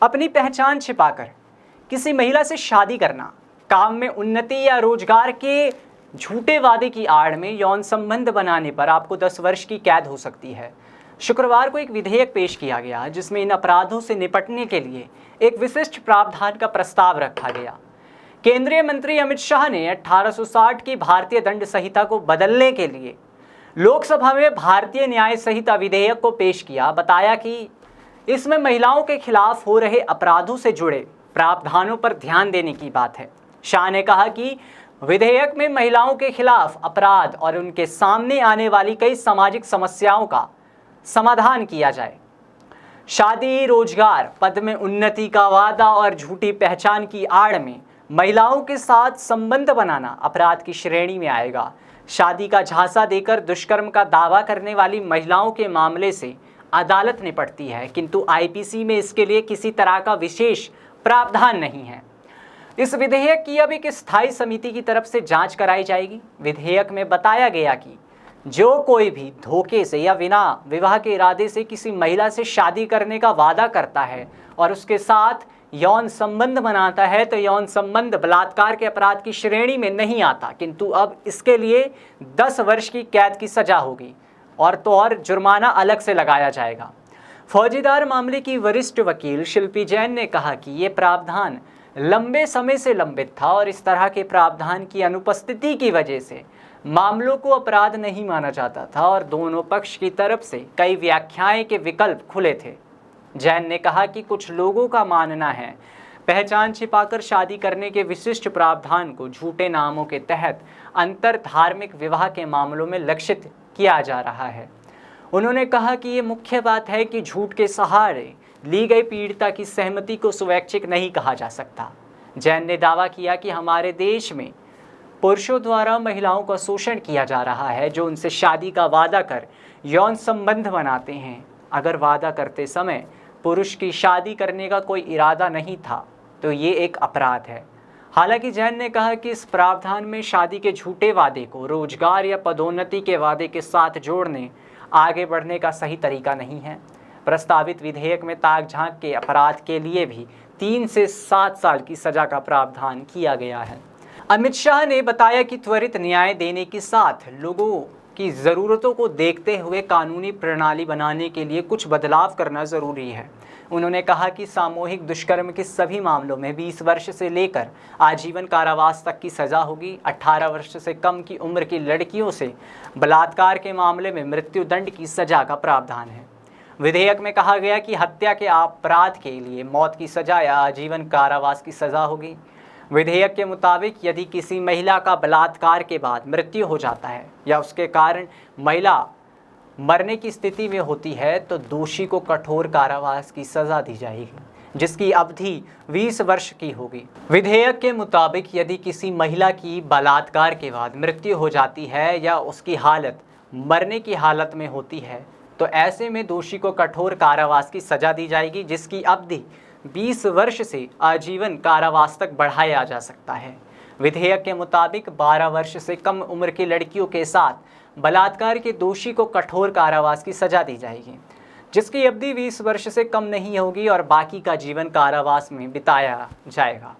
अपनी पहचान छिपाकर किसी महिला से शादी करना, काम में उन्नति या रोजगार के झूठे वादे की आड़ में यौन संबंध बनाने पर आपको 10 वर्ष की कैद हो सकती है। शुक्रवार को एक विधेयक पेश किया गया जिसमें इन अपराधों से निपटने के लिए एक विशिष्ट प्रावधान का प्रस्ताव रखा गया। केंद्रीय मंत्री अमित शाह ने 1860 की भारतीय दंड संहिता को बदलने के लिए लोकसभा में भारतीय न्याय संहिता विधेयक को पेश किया। बताया कि इसमें महिलाओं के खिलाफ हो रहे अपराधों से जुड़े प्रावधानों पर ध्यान देने की बात है। शाह ने कहा कि विधेयक में महिलाओं के खिलाफ अपराध और उनके सामने आने वाली कई सामाजिक समस्याओं का समाधान किया जाए। शादी, रोजगार, पद में उन्नति का वादा और झूठी पहचान की आड़ में महिलाओं के साथ संबंध बनाना अपराध की श्रेणी में आएगा। शादी का झांसा देकर दुष्कर्म का दावा करने वाली महिलाओं के मामले से अदालत निपटती है, किंतु आईपीसी में इसके लिए किसी तरह का विशेष प्रावधान नहीं है। इस विधेयक की अब एक स्थायी समिति की तरफ से जांच कराई जाएगी। विधेयक में बताया गया कि जो कोई भी धोखे से या बिना विवाह के इरादे से किसी महिला से शादी करने का वादा करता है और उसके साथ यौन संबंध बनाता है तो यौन संबंध बलात्कार के अपराध की श्रेणी में नहीं आता, किंतु अब इसके लिए 10 वर्ष की कैद की सजा होगी और तो और जुर्माना अलग से लगाया जाएगा। फौजीदार मामले की वरिष्ठ वकील शिल्पी जैन ने कहा कि ये प्रावधान लंबे समय से लंबित था और इस तरह के प्रावधान की अनुपस्थिति की वजह से मामलों को अपराध नहीं माना जाता था और दोनों पक्ष की तरफ से कई व्याख्याएं के विकल्प खुले थे। जैन ने कहा कि कुछ लोगों का मानना है पहचान छिपाकर शादी करने के विशिष्ट प्रावधान को झूठे नामों के तहत अंतर धार्मिक विवाह के मामलों में लक्षित किया जा रहा है। उन्होंने कहा कि ये मुख्य बात है कि झूठ के सहारे ली गई पीड़िता की सहमति को स्वैच्छिक नहीं कहा जा सकता। जैन ने दावा किया कि हमारे देश में पुरुषों द्वारा महिलाओं का शोषण किया जा रहा है जो उनसे शादी का वादा कर यौन संबंध बनाते हैं। अगर वादा करते समय पुरुष की शादी करने का कोई इरादा नहीं था तो ये एक अपराध है। हालांकि जैन ने कहा कि इस प्रावधान में शादी के झूठे वादे को रोजगार या पदोन्नति के वादे के साथ जोड़ने आगे बढ़ने का सही तरीका नहीं है। प्रस्तावित विधेयक में ताक झांक के अपराध के लिए भी 3 से 7 साल की सजा का प्रावधान किया गया है। अमित शाह ने बताया कि त्वरित न्याय देने के साथ लोगों की ज़रूरतों को देखते हुए कानूनी प्रणाली बनाने के लिए कुछ बदलाव करना ज़रूरी है। उन्होंने कहा कि सामूहिक दुष्कर्म के सभी मामलों में 20 वर्ष से लेकर आजीवन कारावास तक की सज़ा होगी। 18 वर्ष से कम की उम्र की लड़कियों से बलात्कार के मामले में मृत्युदंड की सज़ा का प्रावधान है। विधेयक में कहा गया कि हत्या के अपराध के लिए मौत की सज़ा या आजीवन कारावास की सज़ा होगी। विधेयक के मुताबिक यदि किसी महिला का बलात्कार के बाद मृत्यु हो जाता है या उसके कारण महिला मरने की स्थिति में होती है तो दोषी को कठोर कारावास की सज़ा दी जाएगी, जिसकी अवधि 20 वर्ष की होगी। विधेयक के मुताबिक यदि किसी महिला की बलात्कार के बाद मृत्यु हो जाती है या उसकी हालत मरने की हालत में होती है तो ऐसे में दोषी को कठोर कारावास की सज़ा दी जाएगी, जिसकी अवधि 20 वर्ष से आजीवन कारावास तक बढ़ाया जा सकता है। विधेयक के मुताबिक 12 वर्ष से कम उम्र की लड़कियों के साथ बलात्कार के दोषी को कठोर कारावास की सज़ा दी जाएगी, जिसकी अवधि 20 वर्ष से कम नहीं होगी और बाकी का जीवन कारावास में बिताया जाएगा।